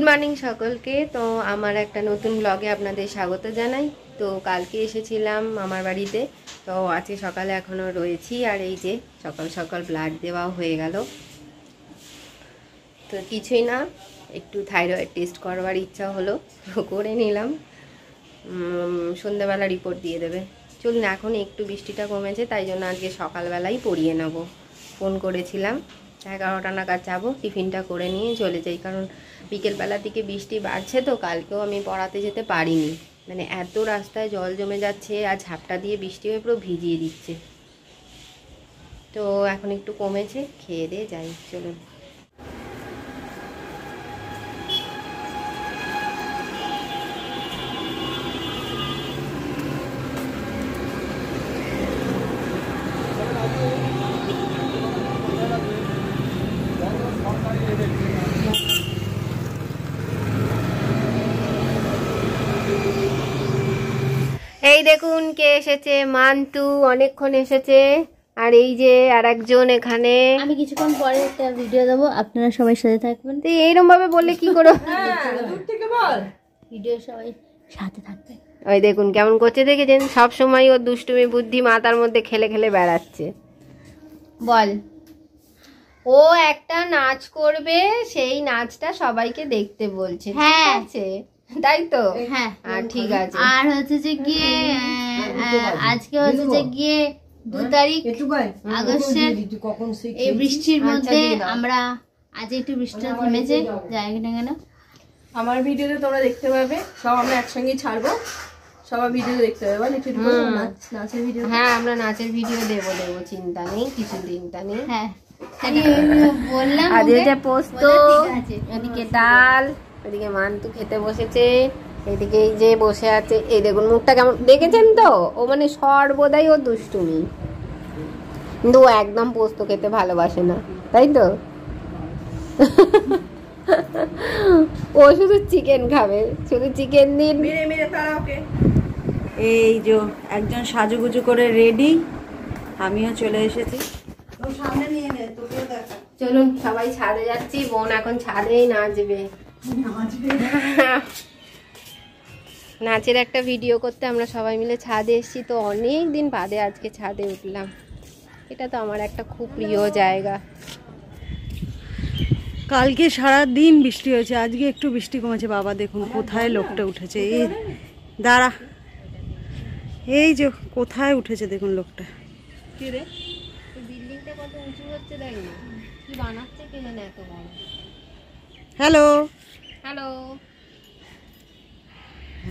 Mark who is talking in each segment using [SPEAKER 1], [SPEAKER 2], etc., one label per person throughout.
[SPEAKER 1] Morning সকলকে। তো আমার একটা নতুন ব্লগে আপনাদের স্বাগত জানাই। তো কালকে এসেছিলাম আমার বাড়িতে, তো আজকে সকালে এখনও রয়েছি। আর এই যে সকাল সকাল ব্লাড দেওয়াও হয়ে গেল। তো কিছুই না, একটু থাইরয়েড টেস্ট করবার ইচ্ছা হলো, করে নিলাম। সন্ধ্যেবেলা রিপোর্ট দিয়ে দেবে। চলুন, এখন একটু বৃষ্টিটা কমেছে, তাই জন্য আজকে সকালবেলাই পড়িয়ে নেব। ফোন করেছিলাম 11টা নাগাদ যাবো, টিফিনটা করে নিয়ে চলে যাই, কারণ বিকেলবেলার দিকে বৃষ্টি বাড়ছে। তো কালকেও আমি পড়াতে যেতে পারিনি, মানে এত রাস্তায় জল জমে যাচ্ছে আর ঝাপটা দিয়ে বৃষ্টি হয়ে পুরো ভিজিয়ে দিচ্ছে। তো এখন একটু কমেছে, খেয়ে দিয়ে যাই। চলুন। এই দেখুন কে এসেছে, মান্তু অনেকক্ষণ এসেছে। আর এই যে আর একজন এখানে।
[SPEAKER 2] আমি কিছুক্ষণ পরে একটা ভিডিও দেবো, আপনারা সবাই সাথে থাকবেন।
[SPEAKER 1] তো এইরকম ভাবে বললে কি করো,
[SPEAKER 2] ভিডিও সবাই সাথে থাকবেন।
[SPEAKER 1] ওই দেখুন কেমন করছে, দেখেছেন? সব সময় ওর দুষ্টুমি বুদ্ধি মাথার মধ্যে খেলে খেলে বেড়াচ্ছে। বল, ও একটা নাচ করবে, সেই নাচটা সবাইকে দেখতে বলছে। ঠিক আছে, তাই তো?
[SPEAKER 2] হ্যাঁ,
[SPEAKER 1] ঠিক আছে।
[SPEAKER 2] আর হচ্ছে যে গিয়ে আজকে হচ্ছে যে গিয়ে 2 তারিখ আগস্টের এই বৃষ্টির মধ্যে আমরা আজ একটু বৃষ্টিটা থেমেছে, যাই না কেন
[SPEAKER 3] আমার ভিডিওতে তোমরা দেখতে পাবে, সব আমরা একসঙ্গেই ছাড়বো, সবার ভিডিও দেখতে পাবে। বল একটু নাচের ভিডিও।
[SPEAKER 1] হ্যাঁ, আমরা নাচের ভিডিও দেবো, চিন্তা নেই, কিছু চিন্তা নেই।
[SPEAKER 2] হ্যাঁ, বললাম
[SPEAKER 1] আজকে পোস্ত, এদিকে ডাল, এদিকে মান্তু খেতে বসেছে, এদিকে এই যে বসে আছে। এই দেখুন মুখটা কেমন, দেখেছেন তো? ও মানে সর্বদাই ও দুষ্টুমি, কিন্তু ও একদম পোস্ত খেতে ভালোবাসে না, তাই তো? ও শুধু চিকেন খাবে, শুধু চিকেন দিন।
[SPEAKER 3] এই যে একজন সাজুগুজু করে রেডি, আমিও চলে এসেছি।
[SPEAKER 1] চলুন সবাই ছাদে যাচ্ছি, বোন এখন ছাদেই নাচবে। নাচের একটা ভিডিও করতে আমরা সবাই মিলে ছাদে এসেছি। তো অনেক দিন বাদে আজকে ছাদে উঠলাম। এটা তো আমার একটা খুব প্রিয় জায়গা।
[SPEAKER 3] কালকে সারা দিন বৃষ্টি হয়েছে, আজকে একটু বৃষ্টি কমেছে। বাবা দেখুন কোথায় লোকটা উঠেছে, এই দাঁড়া, এই যে কোথায় উঠেছে দেখুন লোকটা।
[SPEAKER 1] কি রে, বিল্ডিংটা কত উঁচু হচ্ছে, দেখ না কি বানাচ্ছে, কে জানে এত বড়।
[SPEAKER 3] Hello
[SPEAKER 1] hello.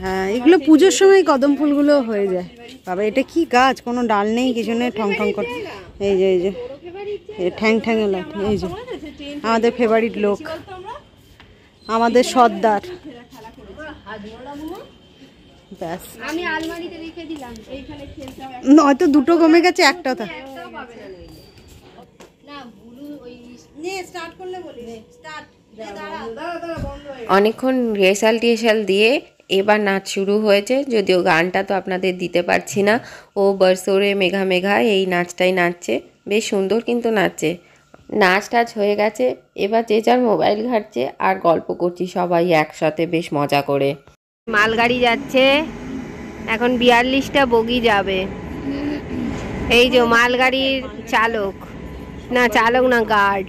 [SPEAKER 3] হ্যাঁ, এগুলো পুজোর সময় কদম ফুলগুলো হয়ে যায়। বাবা এটা কি গাছ, কোনো ডাল নেই, কিছু নেই, ঠং ঠং করে। এই যে এই যে ঠ্যাং ঠ্যাং লাঠি, এই যে আমাদের ফেভারিট লোক, আমাদের সর্দার। ব্যাস,
[SPEAKER 1] আমি আলমারিতে রেখে দিলাম, এইখানে খেলতে হবে।
[SPEAKER 3] নয়তো দুটো কমে গেছে, একটাও তা
[SPEAKER 1] অনেকক্ষণ রিহার্সাল দিয়ে এবার নাচ শুরু হয়েছে। যদিও গানটা তো আপনাদের দিতে পারছি না। ও বরসোরে মেঘা মেঘা এই নাচটাই নাচছে, বেশ সুন্দর কিন্তু নাচছে। নাচ টাচ হয়ে গেছে, এবার যে যার মোবাইল ঘাটছে আর গল্প করছি সবাই একসাথে বেশ মজা করে। মালগাড়ি যাচ্ছে, এখন 42টা বগি যাবে। এই যে মালগাড়ির চালক, না চালক না গার্ড,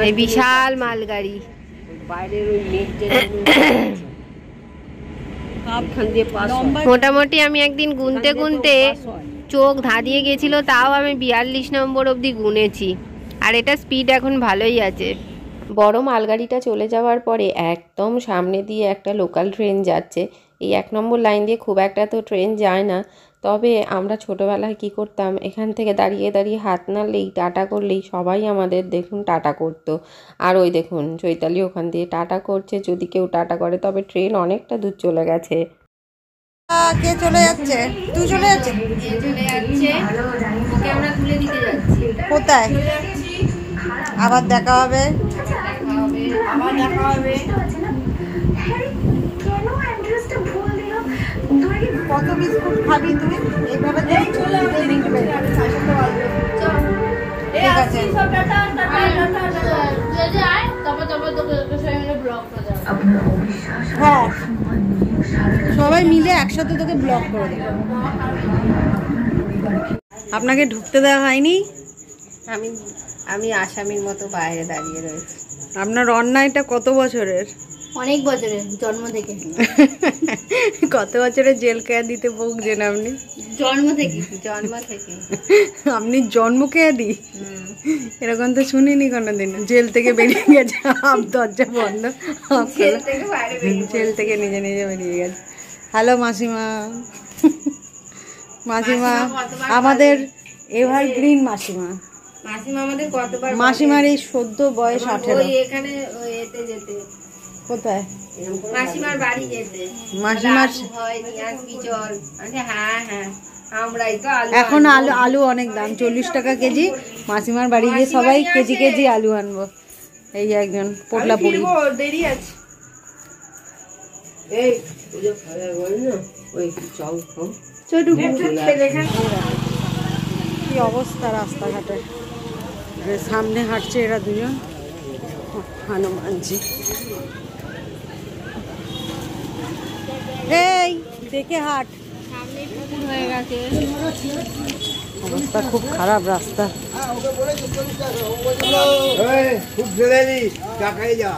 [SPEAKER 1] এই বিশাল মালগাড়ি। মোটামুটি আমি একদিন গুনতে গুনতে চোখ ধাঁধিয়ে গেছিল, তাও আমি 42 নম্বর অবধি গুনেছি। আর এটা স্পিড এখন ভালোই আছে। বড় মালগাড়িটা চলে যাওয়ার পরে একদম সামনে দিয়ে একটা লোকাল ট্রেন যাচ্ছে। এই 1 নম্বর লাইন দিয়ে খুব একটা তো ট্রেন যায় না, তবে আমরা ছোটোবেলায় কি করতাম, এখান থেকে দাঁড়িয়ে দাঁড়িয়ে হাত নাড়লেই, টাটা করলেই সবাই আমাদের দেখুন টাটা করতো। আর ওই দেখুন চৈতালি ওখান দিয়ে টাটা করছে। যদি কেউ টাটা করে তবে ট্রেন অনেকটা দূর চলে গেছে।
[SPEAKER 3] কে চলে যাচ্ছে? তুই চলে যাচ্ছে?
[SPEAKER 1] চলে যাচ্ছে, ওকে আমরা তুলে দিতে যাচ্ছি।
[SPEAKER 3] কোথায়? আবার দেখা হবে, আবার দেখা হবে। কত বিস্কুট খাবি তুই? এইভাবে ঠিক আছে। হ্যাঁ সবাই মিলে একসাথে তোকে ব্লক করে দেবে। আপনাকে ঢুকতে দেওয়া হয়নি?
[SPEAKER 1] আমি আমি আসামির মতো বাইরে দাঁড়িয়ে রয়েছি।
[SPEAKER 3] আপনার অন্যায়টা কত বছরের?
[SPEAKER 2] অনেক বছরের, জন্ম থেকে।
[SPEAKER 3] কত বছরের জেল কেয়াদিতে ভুগছেন আপনি?
[SPEAKER 2] জন্ম থেকে।
[SPEAKER 1] জন্ম থেকে।
[SPEAKER 3] আপনি জন্ম কেয়াদি? এরকম তো শুনিনি কোনোদিন। জেল থেকে বেরিয়ে গেছে, দরজা বন্ধ, জেল থেকে নিজে নিজে বেরিয়ে গেছে। হ্যালো মাসিমা। মাসিমা আমাদের এভারগ্রিন মাসিমা।
[SPEAKER 1] মাসিমা আমাদের কতবার,
[SPEAKER 3] মাসিমার এই সদ্য বয়স 18।
[SPEAKER 1] এখানে এতে যেতে,
[SPEAKER 3] কোথায়?
[SPEAKER 1] মাসিমার বাড়ি যেতে।
[SPEAKER 3] মাসিমার
[SPEAKER 1] হয় নিয়ে আসবি চল। হ্যাঁ হ্যাঁ আমরাই তো আলু।
[SPEAKER 3] এখন আলু অনেক দাম, 40 টাকা কেজি। মাসিমার বাড়ি গিয়ে সবাই কেজি কেজি আলু আনবো। এই একজন পোটলা পুরি।
[SPEAKER 1] দেরি আছে। এই ওই চল
[SPEAKER 3] কি অবস্থা রাস্তাঘাটের। সামনে হাঁটছে এরা দুজন, হনুমানজি। এই দেখে হাট,
[SPEAKER 1] সামনে পুকুর হয়ে গেছে।
[SPEAKER 3] অবস্থা খুব খারাপ রাস্তা।
[SPEAKER 4] খুব জেলেনি টাকাই যা।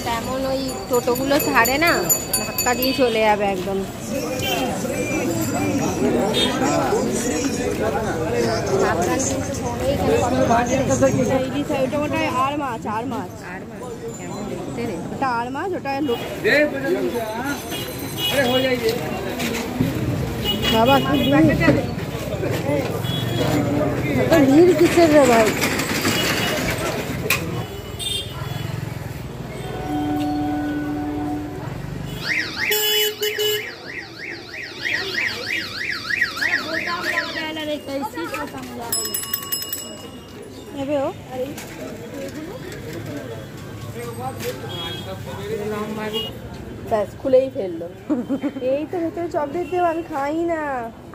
[SPEAKER 1] তেমন ওই টোটোগুলো ছাড়ে না, ধাক্কা দিয়ে চলে যাবে একদম।
[SPEAKER 3] আর মাছ
[SPEAKER 1] কেমন দেখতে রে?
[SPEAKER 3] ওটা আর মাছ, ওটা বাবা কি ভিড় কিসের রে ভাই?
[SPEAKER 1] খুলেই ফেললো। এই তো ভেতরে চকলেট দেবো, আমি খাই না।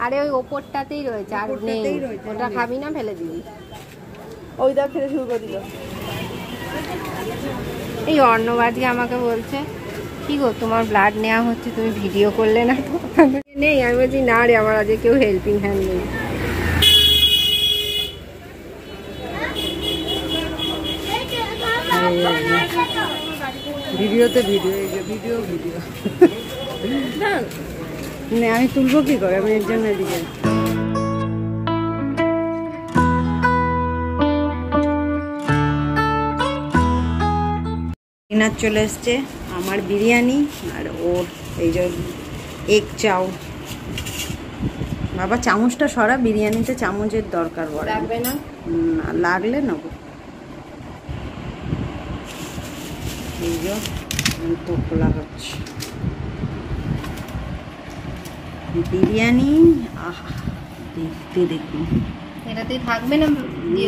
[SPEAKER 1] আরে ওই ওপরটাতেই রয়েছে, আর নেই। ওটা খাবি না, ফেলে দিবি। ওই দা ফেলে শুরু করে দিল। এই অর্ণব আজকে আমাকে বলছে, কি গো তোমার ব্লাড নেওয়া হচ্ছে, তুমি ভিডিও করলে না তো? নেই, আমি বলছি না রে, আমার আজকে কেউ হেল্পিং হ্যান্ড নেই।
[SPEAKER 3] ভিডিওতে ভিডিও, এই যে ভিডিও আমি তুলবো কি করে? আমি এর জন্য এদিকে ডিনার চলে এসছে। আমার বিরিয়ানি আর ওর এই যে এগ চাউ। বাবা চামচটা সরা, বিরিয়ানিতে চামচের দরকার পড়ে।
[SPEAKER 1] লাগবে না?
[SPEAKER 3] না লাগলে নেবো। এই যে খোলা হচ্ছে বিরিয়ানি। আহা দেখতে দেখুন,
[SPEAKER 1] এটাতেই থাকবে না?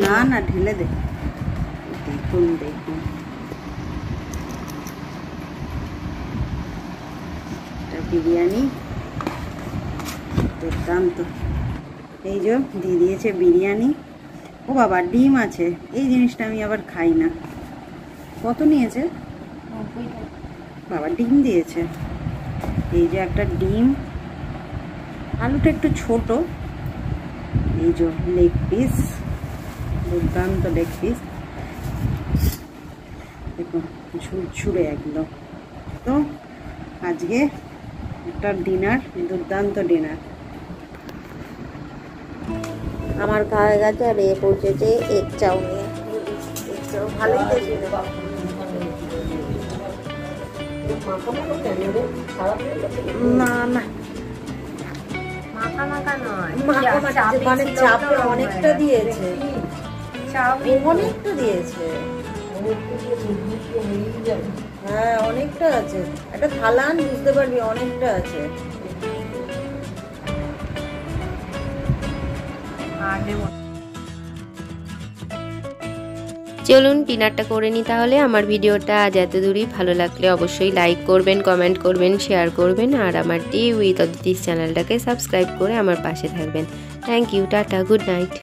[SPEAKER 3] না না ঢেলে দে। দেখুন দেখুন, এটা বিরিয়ানি দুর্দান্ত। এই যে দিয়ে দিয়েছে বিরিয়ানি। ও বাবা ডিম আছে, এই জিনিসটা আমি আবার খাই না। কত নিয়েছে বাবা? ডিম দিয়েছে। এই যে একটা ডিম, আলুটা একটু ছোট। এই যে লেগ পিস, দুর্দান্ত লেগ পিস। দেখুন ঝুরঝুরে একদম। তো আজকে একটা ডিনার, দুর্দান্ত ডিনার আমার খাওয়া গেছে। আর এ পৌঁছেছে এগ চাউ নিয়ে। এগ চাউ ভালোই দেখছিল। না না
[SPEAKER 1] মাখা মাখা নয়,
[SPEAKER 3] মানে চাপে অনেকটা দিয়েছে, অনেকটা দিয়েছে। হ্যাঁ অনেকটা আছে, একটা থালান বুঝতে পারবি, অনেকটা আছে।
[SPEAKER 1] চলুন ডিনারটা করে নিই তাহলে। আমার ভিডিওটা আজ এত দূরই, ভালো লাগলে অবশ্যই লাইক করবেন, কমেন্ট করবেন, শেয়ার করবেন, আর আমার ডে উইথ অদিতিস চ্যানেলটাকে সাবস্ক্রাইব করে আমার পাশে থাকবেন। Thank you, tata, good night.